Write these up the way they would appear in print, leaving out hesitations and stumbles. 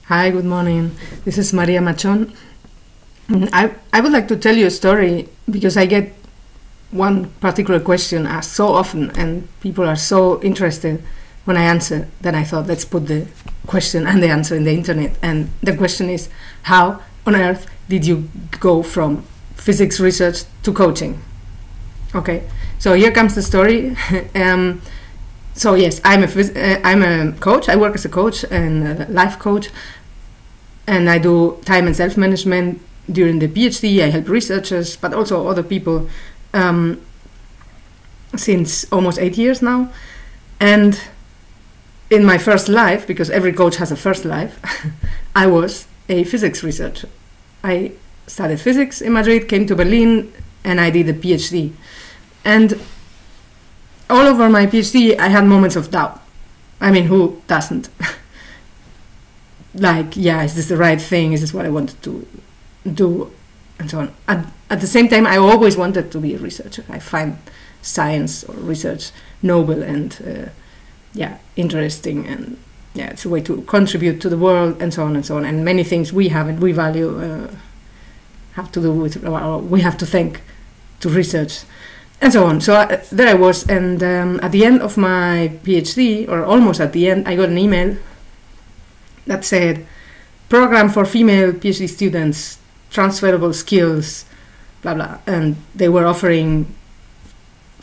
Hi, good morning. This is Maria Machon. I would like to tell you a story because I get one particular question asked so often and people are so interested when I answer. Then I thought, let's put the question and the answer in the internet. And the question is, how on earth did you go from physics research to coaching? Okay, so here comes the story. So yes, I'm a coach. I work as a coach and a life coach, and I do time and self-management during the PhD. I help researchers, but also other people since almost 8 years now. And in my first life, because every coach has a first life, I was a physics researcher. I studied physics in Madrid, came to Berlin, and I did a PhD. And all over my PhD, I had moments of doubt. I mean, who doesn't? Like, yeah, is this the right thing? Is this what I wanted to do? And so on. At the same time, I always wanted to be a researcher. I find science or research noble and, interesting. And, yeah, it's a way to contribute to the world and so on and so on. And many things we value have to do with, or we have to thank to research. And so on. So there I was, and at the end of my PhD, or almost at the end, I got an email that said, program for female PhD students, transferable skills, blah, blah. And they were offering,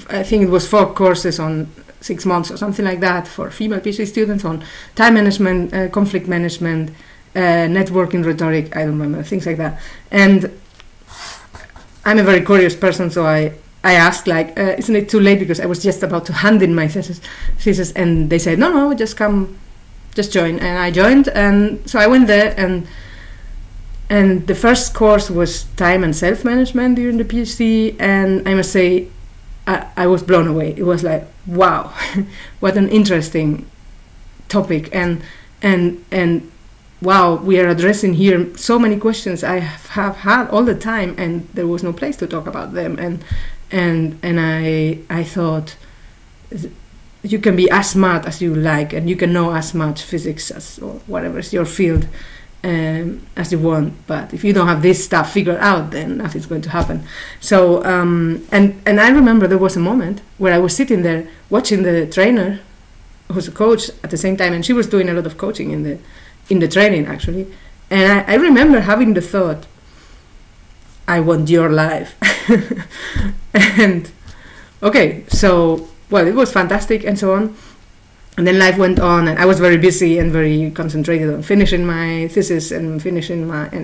I think it was 4 courses on 6 months or something like that for female PhD students on time management, conflict management, networking rhetoric, I don't remember, things like that. And I'm a very curious person, so I asked, like, isn't it too late? Because I was just about to hand in my thesis, and they said, no, just come, just join. And I joined, and so I went there, and the first course was time and self-management during the PhD, and I must say, I was blown away. It was like, wow, what an interesting topic, and wow, we are addressing here so many questions I have had all the time, and there was no place to talk about them, and I thought, you can be as smart as you like, and you can know as much physics as, or whatever is your field, as you want. But if you don't have this stuff figured out, then nothing's going to happen. So and I remember there was a moment where I was sitting there watching the trainer, who's a coach at the same time, and she was doing a lot of coaching in the training actually. And I remember having the thought, I want your life. And okay, so, well, it was fantastic and so on. And then life went on, and I was very busy and very concentrated on finishing my thesis and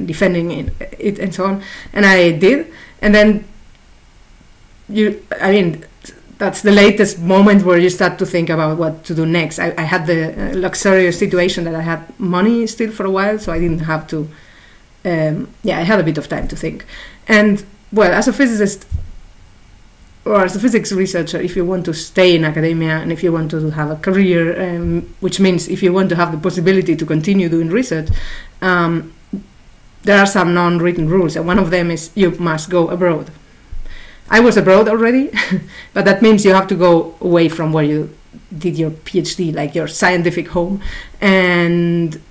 defending it and so on. And I did. And then that's the latest moment where you start to think about what to do next. I had the luxurious situation that I had money still for a while, so I didn't have to, I had a bit of time to think. And, well, as a physicist, or as a physics researcher, if you want to stay in academia and if you want to have a career, which means if you want to have the possibility to continue doing research, there are some non-written rules, and one of them is you must go abroad. I was abroad already, but that means you have to go away from where you did your PhD, like your scientific home. And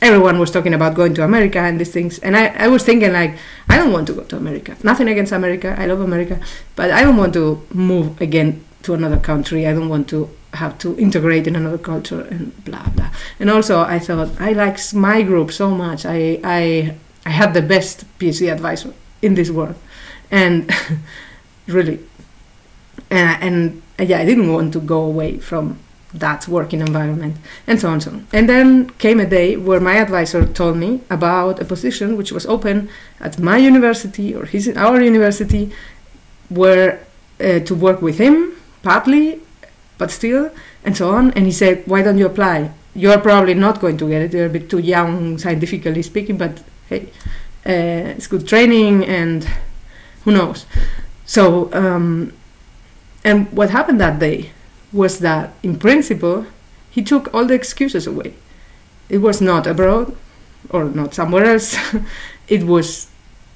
everyone was talking about going to America and these things. And I was thinking, like, I don't want to go to America. Nothing against America. I love America. But I don't want to move again to another country. I don't want to have to integrate in another culture and blah, blah. And also I thought, I like my group so much. I had the best PhD advisor in this world. And really. And I didn't want to go away from that working environment, and so on and so on. And then came a day where my advisor told me about a position which was open at my university, or our university, where to work with him, partly, but still, and so on. And he said, why don't you apply? You're probably not going to get it. You're a bit too young, scientifically speaking, but hey, it's good training, and who knows. So, and what happened that day was that, in principle, he took all the excuses away. It was not abroad or not somewhere else. It was,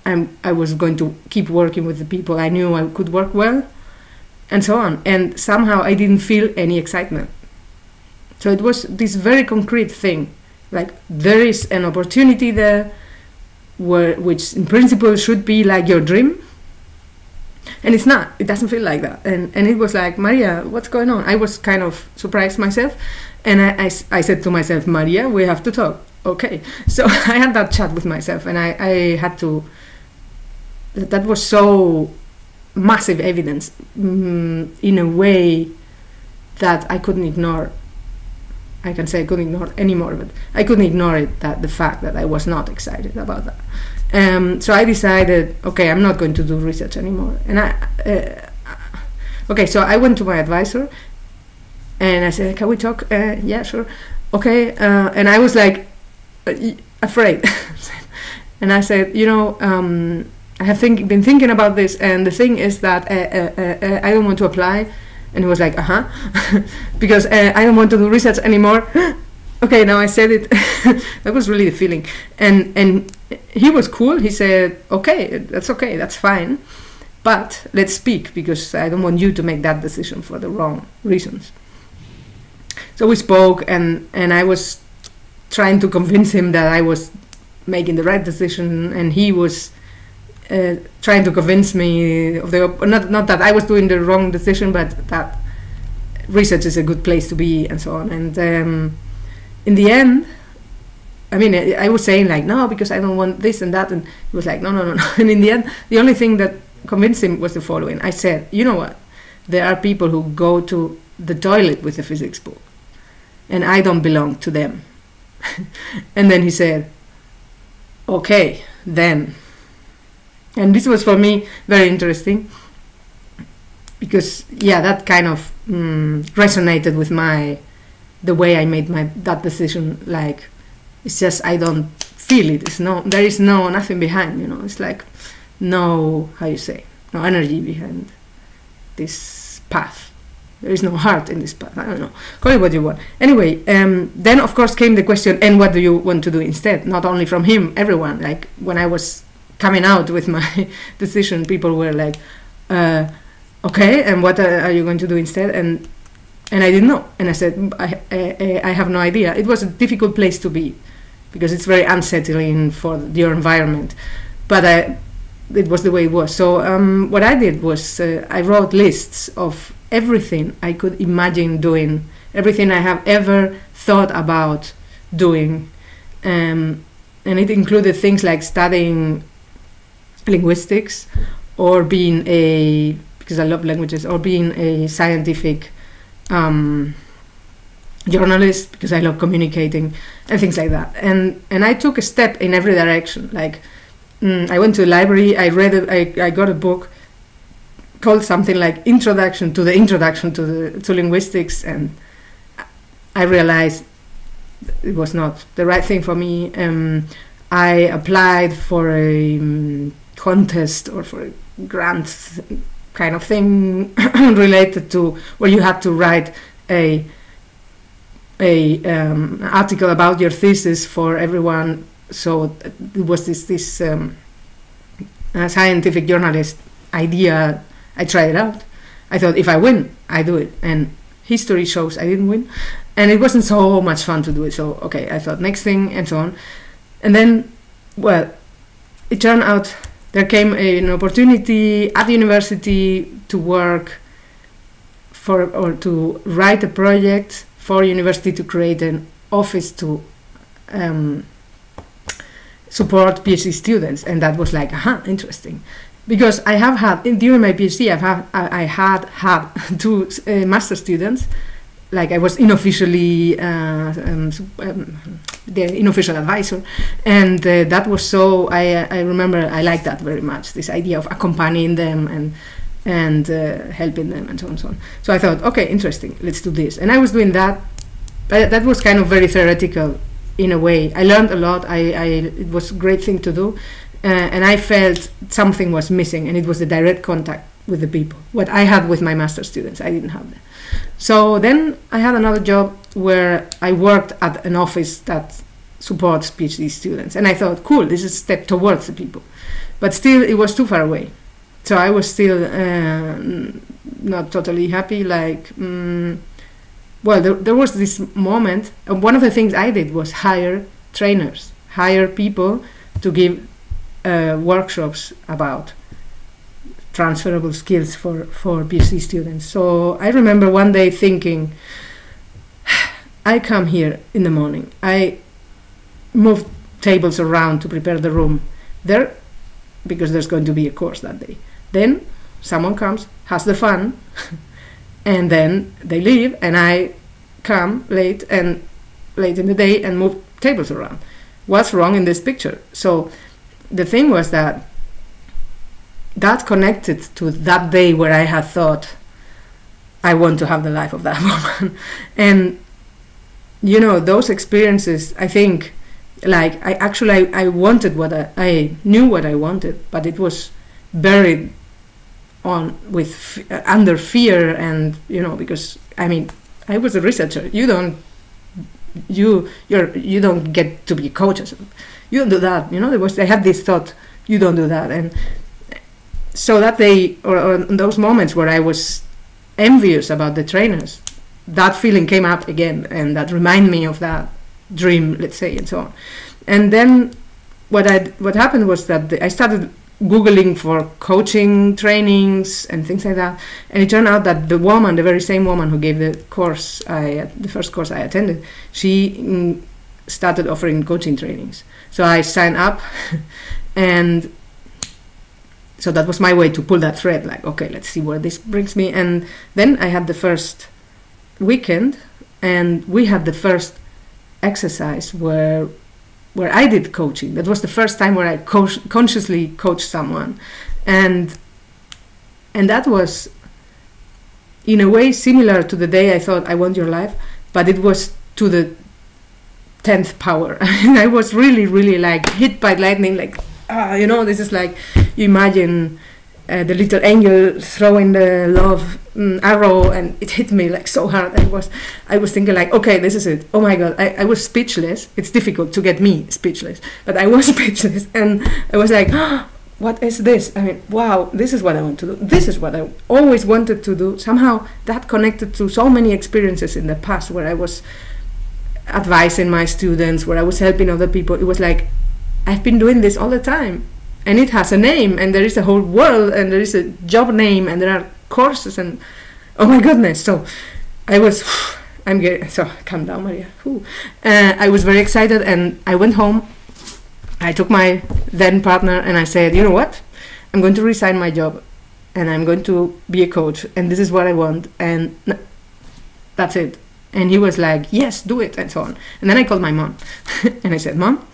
I was going to keep working with the people I knew I could work well, and so on. And somehow I didn't feel any excitement. So it was this very concrete thing Like there is an opportunity there which in principle should be like your dream, and it's not. It doesn't feel like that. And it was like, Maria, what's going on? I was kind of surprised myself, and I said to myself, Maria, we have to talk. Okay. So I had that chat with myself, and I had to. That was so massive evidence in a way that I couldn't ignore. I can say I couldn't ignore anymore, but I couldn't ignore it, that the fact that I was not excited about that. So I decided, okay, I'm not going to do research anymore. And okay, so I went to my advisor and I said, can we talk? Yeah, sure. Okay. And I was like afraid. And I said, I have been thinking about this, and the thing is that I don't want to apply. And he was like, because I don't want to do research anymore. Okay, now I said it. That was really the feeling. And he was cool. He said, okay, that's fine. But let's speak, because I don't want you to make that decision for the wrong reasons. So we spoke, and I was trying to convince him that I was making the right decision, and he was trying to convince me of not that I was doing the wrong decision, but that research is a good place to be, and so on. And in the end, I mean, I was saying like, no, because I don't want this and that, and he was like, no. And in the end, the only thing that convinced him was the following. I said, you know what? There are people who go to the toilet with a physics book, and I don't belong to them. And then he said, okay, then. And this was for me very interesting, because that kind of resonated with the way I made that decision. Like, it's just I don't feel it. There is nothing behind. It's like no energy behind this path. There is no heart in this path. I don't know. Call it what you want. Anyway, then of course came the question, and what do you want to do instead? Not only from him, everyone. Like when I was coming out with my decision, people were like, okay, and what are you going to do instead? And I didn't know. And I said, I have no idea. It was a difficult place to be, because it's very unsettling for your environment. But it was the way it was. So what I did was I wrote lists of everything I could imagine doing, everything I have ever thought about doing. And it included things like studying linguistics, or being because I love languages, or being a scientific journalist, because I love communicating, and things like that. And I took a step in every direction. Like I went to the library, I got a book called something like Introduction to Linguistics, and I realized it was not the right thing for me. I applied for a contest or for a grant kind of thing related to where you had to write a article about your thesis for everyone. So it was this scientific journalist idea. I tried it out. I thought, if I win, I do it. And history shows I didn't win, and it wasn't so much fun to do it. So okay, I thought next thing, and so on. And then, well, it turned out there came an opportunity at the university to work or to write a project for university to create an office to support PhD students. And that was like, interesting. Because I have had, during my PhD, I had two master students. Like I was unofficially the unofficial advisor, and that was so. I remember I liked that very much. This idea of accompanying them and helping them, and so on and so on. So I thought, okay, interesting. Let's do this. And I was doing that. But that was kind of very theoretical in a way. I learned a lot. It was a great thing to do, and I felt something was missing, and it was the direct contact with the people. What I had with my master students, I didn't have that. So then I had another job where I worked at an office that supports PhD students, and I thought, cool, this is a step towards the people. But still, it was too far away. So I was still not totally happy. Like well, there was this moment, and one of the things I did was hire trainers, hire people to give workshops about transferable skills for PhD students. So I remember one day thinking, I come here in the morning, I move tables around to prepare the room there, because there's going to be a course that day. Then someone comes, has the fun, and then they leave, and I come late in the day and move tables around. What's wrong in this picture? So the thing was that connected to that day where I had thought, I want to have the life of that woman. And, you know, those experiences, I think, like, I wanted what I knew what I wanted, but it was buried on with under fear, and, you know, because, I mean, I was a researcher. You don't get to be a coach. You don't do that. You know, I had this thought, you don't do that. And so that day, or those moments where I was envious about the trainers, that feeling came up again, and that reminded me of that dream, let's say, and so on. And then what happened was that I started Googling for coaching trainings and things like that, and it turned out that the very same woman who gave the first course I attended, she started offering coaching trainings. So I signed up, and so that was my way to pull that thread, like, okay, let's see where this brings me. And then I had the first weekend, and we had the first exercise where I did coaching. That was the first time where I consciously coached someone, and that was in a way similar to the day I thought, I want your life, but it was to the 10th power. I was really, really like hit by lightning, like, you know, this is like, you imagine the little angel throwing the love arrow, and it hit me like so hard. I was thinking like, okay, this is it. Oh my God, I was speechless. It's difficult to get me speechless, but I was speechless, and I was like, oh, what is this? I mean, wow, this is what I want to do. This is what I always wanted to do. Somehow that connected to so many experiences in the past where I was advising my students, where I was helping other people. It was like, I've been doing this all the time, and it has a name, and there is a whole world, and there is a job name, and there are courses, and oh my goodness. So I was, so calm down, Maria. I was very excited, and I went home. I took my then partner, and I said, you know what? I'm going to resign my job, and I'm going to be a coach, and this is what I want, and that's it. And he was like, yes, do it, and so on. And then I called my mom, and I said, Mom,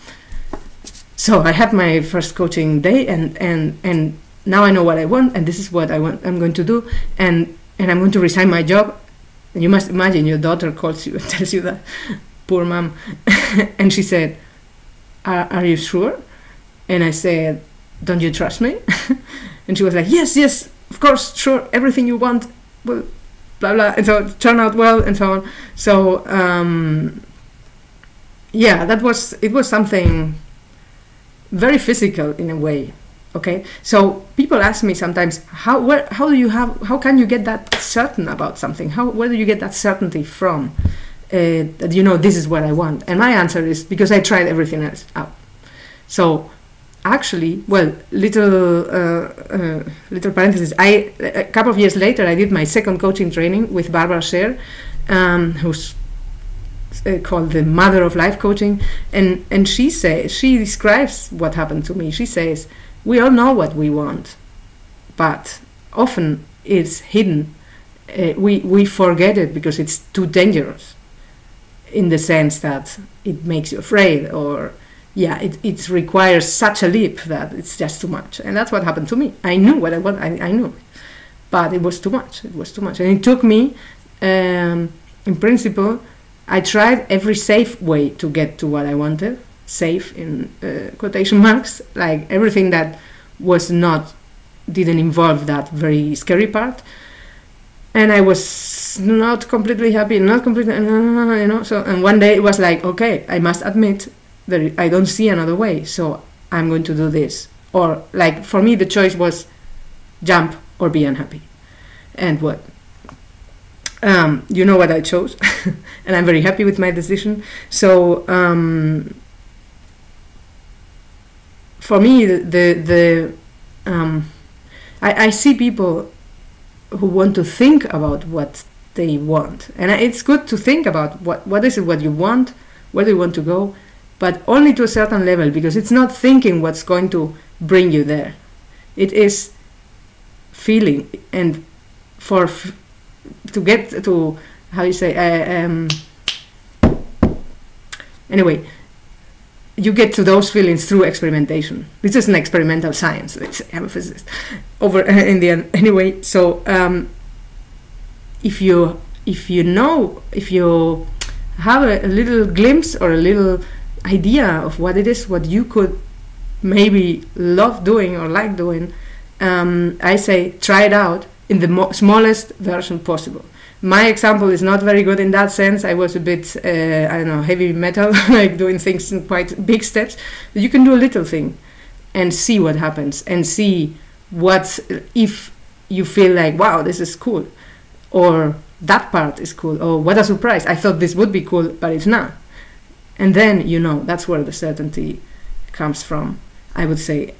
so I had my first coaching day, and now I know what I want, and this is what I'm going to do, and I'm going to resign my job. And you must imagine your daughter calls you and tells you that, poor mom. And she said, are you sure? And I said, don't you trust me? And she was like, yes, of course, sure, everything you want, well, blah, blah. And so it turned out well, and so on. So, yeah, it was something very physical in a way. Okay, so people ask me sometimes, how can you get that certain about something? Where do you get that certainty from? That you know, this is what I want. And my answer is, because I tried everything else out. So actually, well, little parenthesis, a couple of years later, I did my second coaching training with Barbara Sher, who's called the mother of life coaching, and she describes what happened to me. She says, we all know what we want, but often it's hidden. We forget it because it's too dangerous, in the sense that it makes you afraid, or it requires such a leap that it's just too much. And that's what happened to me. I knew what I want. I knew, but it was too much. It was too much, and it took me. In principle, I tried every safe way to get to what I wanted. Safe in quotation marks, like everything that didn't involve that very scary part. And I was not completely happy, So, and one day it was like, okay, I must admit that I don't see another way, so I'm going to do this. Or like for me, the choice was jump or be unhappy. And what? You know what I chose, and I'm very happy with my decision. So for me, I see people who want to think about what they want, and it's good to think about what is it what you want, where do you want to go, but only to a certain level, because it's not thinking what's going to bring you there. It is feeling, and to get to, how you say, anyway, you get to those feelings through experimentation. This is an experimental science. Let's have a physicist over in the end. Anyway, so if you have a little glimpse or a little idea of what it is, what you could maybe love doing or like doing, I say try it out in the smallest version possible. My example is not very good in that sense. I was a bit, I don't know, heavy metal, like doing things in quite big steps. But you can do a little thing and see what happens, and see if you feel like, wow, this is cool, or that part is cool, or what a surprise, I thought this would be cool, but it's not. And then, that's where the certainty comes from, I would say.